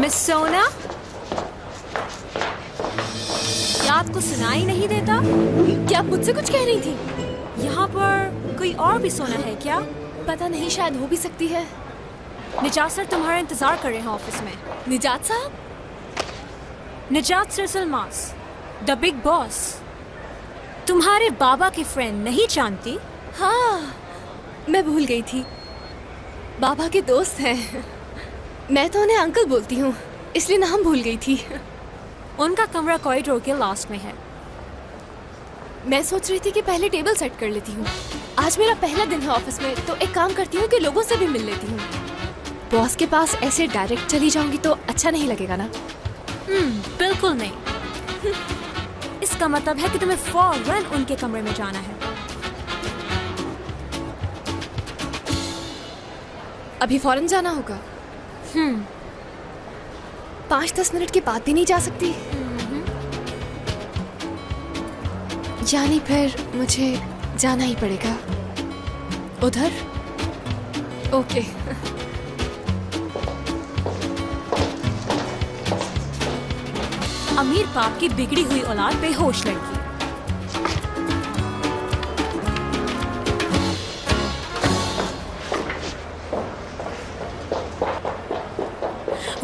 Miss सोना, क्या आपको सुनाई नहीं देता? क्या आप मुझसे कुछ कह रही थी? यहाँ पर कोई और भी सोना है क्या? पता नहीं, शायद हो भी सकती है। निजात सर तुम्हारा इंतजार कर रहे हैं ऑफिस में। निजात साहब? निजात सिरसलमास, द बिग बॉस। तुम्हारे बाबा की फ्रेंड नहीं जानती? हाँ, मैं भूल गई थी। बाबा के दोस्त हैं। मैं तो उन्हें अंकल बोलती हूँ, इसलिए नाम भूल गई थी। उनका कमरा कॉरिडोर के लास्ट में है। मैं सोच रही थी कि पहले टेबल सेट कर लेती हूँ। आज मेरा पहला दिन है ऑफिस में, तो एक काम करती हूँ कि लोगों से भी मिल लेती हूँ। बॉस के पास ऐसे डायरेक्ट चली जाऊंगी तो अच्छा नहीं लगेगा ना? बिल्कुल नहीं। इसका मतलब है कि तुम्हें फौरन उनके कमरे में जाना है। अभी फौरन जाना होगा? 5-10 मिनट के बाद भी नहीं जा सकती? यानी फिर मुझे जाना ही पड़ेगा उधर? ओके। अमीर बाप की बिगड़ी हुई औलाद बेहोश लड़की।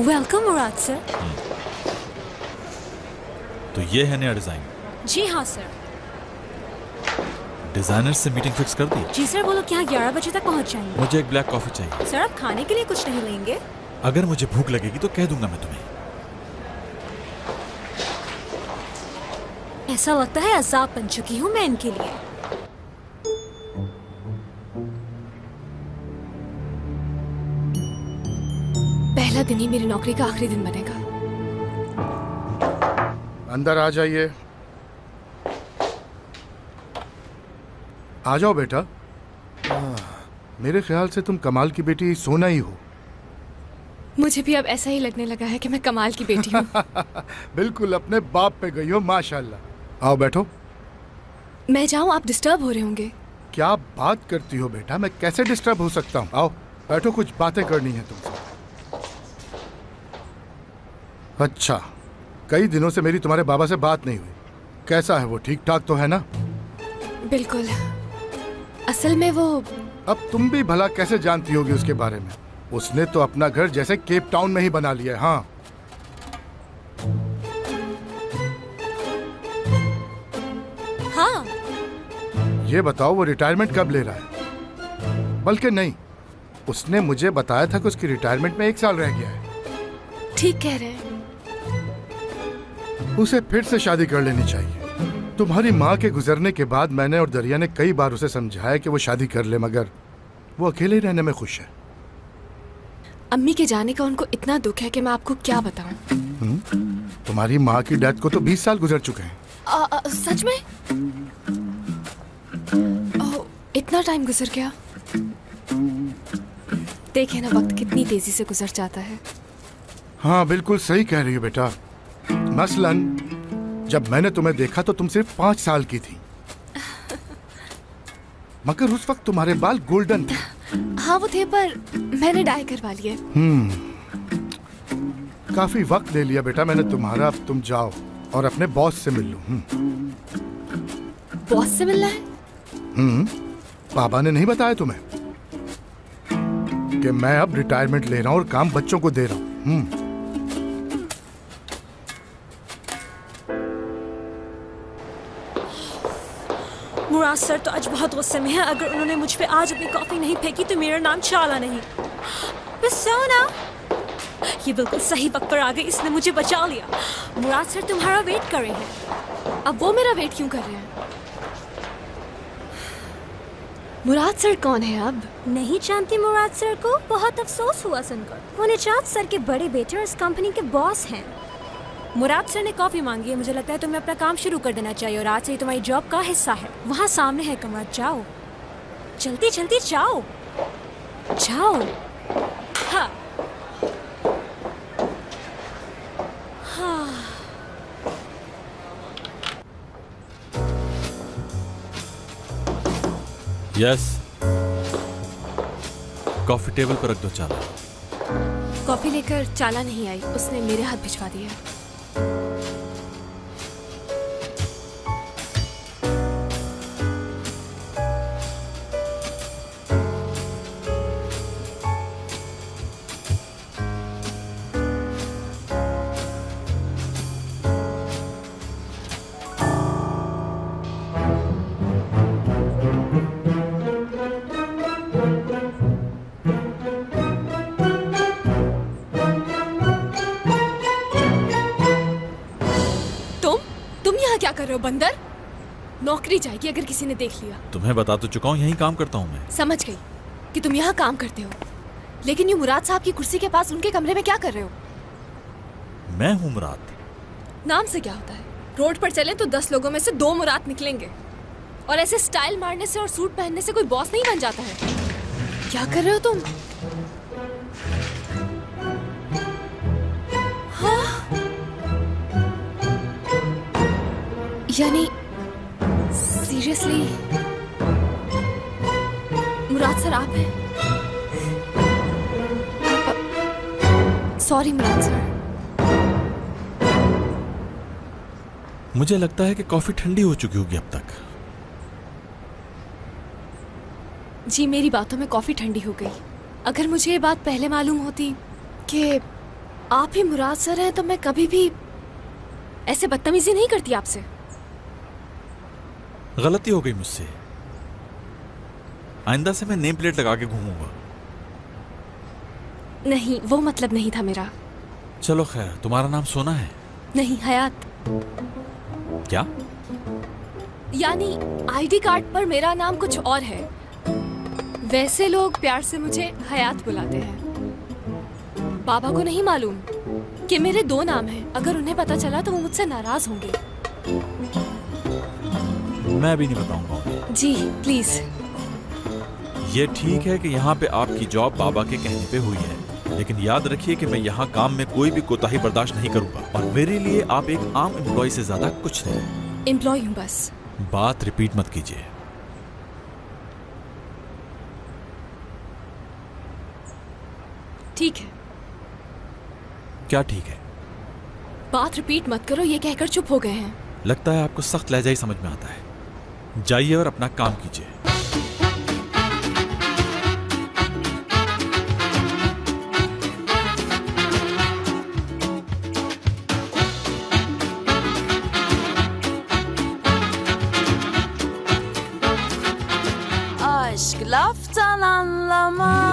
वेलकम मुराद सर। तो ये है नया डिजाइन? जी हाँ सर। डिजाइनर से मीटिंग फिक्स कर दी? जी सर, वो लोग यहाँ 11 बजे तक पहुँच जाएंगे। मुझे एक ब्लैक कॉफी चाहिए। सर, आप खाने के लिए कुछ नहीं लेंगे? अगर मुझे भूख लगेगी तो कह दूंगा मैं तुम्हें। ऐसा लगता है अज़ाब बन चुकी हूँ मैं इनके लिए। पहला दिन ही मेरी नौकरी का आखिरी दिन बनेगा। अंदर आ जाइए। आ जाओ बेटा। मेरे ख्याल से तुम कमाल की बेटी सोना ही हो। मुझे भी अब ऐसा ही लगने लगा है कि मैं कमाल की बेटी हूँ। बिल्कुल अपने बाप पे गई हो, माशाल्लाह। आओ बैठो। मैं जाऊँ? आप डिस्टर्ब हो रहे होंगे। क्या बात करती हो बेटा, मैं कैसे डिस्टर्ब हो सकता हूँ? आओ बैठो, कुछ बातें करनी है तुमसे। अच्छा, कई दिनों से मेरी तुम्हारे बाबा से बात नहीं हुई। कैसा है वो, ठीक ठाक तो है ना? बिल्कुल। असल में वो... अब तुम भी भला कैसे जानती होगी उसके बारे में? उसने तो अपना घर जैसे केप टाउन में ही बना लिया है। हाँ, हाँ। ये बताओ वो रिटायरमेंट कब ले रहा है? बल्कि नहीं, उसने मुझे बताया था कि उसकी रिटायरमेंट में 1 साल रह गया है। ठीक कह रहे हैं। उसे फिर से शादी कर लेनी चाहिए। तुम्हारी माँ के गुजरने के बाद मैंने और दरिया ने कई बार उसे समझाया कि वो शादी कर ले, मगर वो अकेले रहने में खुश है। अम्मी के जाने का उनको इतना दुख है कि मैं आपको क्या बताऊं। तुम्हारी माँ की डेथ को तो 20 साल गुजर चुके हैं। सच में? इतना टाइम गुजर गया। देखे ना वक्त कितनी तेजी से गुजर जाता है। हाँ बिल्कुल सही कह रही हो बेटा। मसलन जब मैंने तुम्हें देखा तो तुम सिर्फ 5 साल की थी, मगर उस वक्त तुम्हारे बाल गोल्डन थे। हाँ वो थे, पर मैंने डाई करवा लिए। काफी वक्त ले लिया बेटा मैंने तुम्हारा। अब तुम जाओ और अपने बॉस से मिल लो। बॉस से मिलना है? पापा ने नहीं बताया तुम्हें कि मैं अब रिटायरमेंट ले रहा हूँ और काम बच्चों को दे रहा हूँ? मुराद सर तो आज बहुत गुस्से में है। अगर उन्होंने मुझ पे आज अपनी कॉफी नहीं फेंकी तो मेरा नाम चाला नहीं। बस सोना, ये बिल्कुल सही वक्त पर आ गई, इसने मुझे बचा लिया। मुराद सर तुम्हारा वेट कर रहे हैं। अब वो मेरा वेट क्यों कर रहे हैं? मुराद सर कौन है? अब नहीं जानती मुराद सर को? बहुत अफसोस हुआ सुनकर। वो निजात सर के बड़े बेटे और इस कंपनी के बॉस हैं। मुराद सर ने कॉफी मांगी है। मुझे लगता है तुम्हें अपना काम शुरू कर देना चाहिए और आज से तुम्हारी जॉब का हिस्सा है। वहाँ सामने है कमरा, जाओ जल्दी जल्दी जाओ जाओ। हाँ हाँ। यस, कॉफी टेबल पर रख दो चाला। कॉफी लेकर चाला नहीं आई, उसने मेरे हाथ भिजवा दिया। क्या कर रहे हो बंदर? नौकरी जाएगी अगर किसी ने देख लिया। तुम्हें बता तो चुका हूँ, यहीं काम करता हूँ मैं। समझ गई कि तुम यहाँ काम करते हो, लेकिन ये मुराद साहब की कुर्सी के पास उनके कमरे में क्या कर रहे हो? मैं हूँ मुराद। नाम से क्या होता है? रोड पर चले तो 10 लोगों में से 2 मुराद निकलेंगे, और ऐसे स्टाइल मारने से और सूट पहनने से कोई बॉस नहीं बन जाता है। क्या कर रहे हो तुम? यानी सीरियसली मुराद सर आप हैं? सॉरी मुराद सर। मुझे लगता है कि कॉफी ठंडी हो चुकी होगी अब तक। जी मेरी बातों में कॉफी ठंडी हो गई। अगर मुझे ये बात पहले मालूम होती कि आप ही मुराद सर हैं तो मैं कभी भी ऐसे बदतमीजी नहीं करती आपसे। गलती हो गई मुझसे। आइंदा से मैं नेम प्लेट लगा के घूमूंगा। नहीं, वो मतलब नहीं था मेरा। चलो खैर, तुम्हारा नाम सोना है? नहीं, हयात। क्या? यानी आईडी कार्ड पर मेरा नाम कुछ और है। वैसे लोग प्यार से मुझे हयात बुलाते हैं। बाबा को नहीं मालूम कि मेरे 2 नाम हैं। अगर उन्हें पता चला तो वो मुझसे नाराज होंगे। मैं भी नहीं बताऊंगा। जी प्लीज। ये ठीक है कि यहाँ पे आपकी जॉब बाबा के कहने पे हुई है, लेकिन याद रखिए कि मैं यहाँ काम में कोई भी कोताही बर्दाश्त नहीं करूंगा, और मेरे लिए आप एक आम एम्प्लॉय से ज्यादा कुछ नहीं। एम्प्लॉय हूँ बस। बात रिपीट मत कीजिए। ठीक है। क्या ठीक है? बात रिपीट मत करो, ये कहकर चुप हो गए हैं। लगता है आपको सख्त लहजा ही समझ में आता है। जाइए और अपना काम कीजिए। Aşk laftan anlamaz.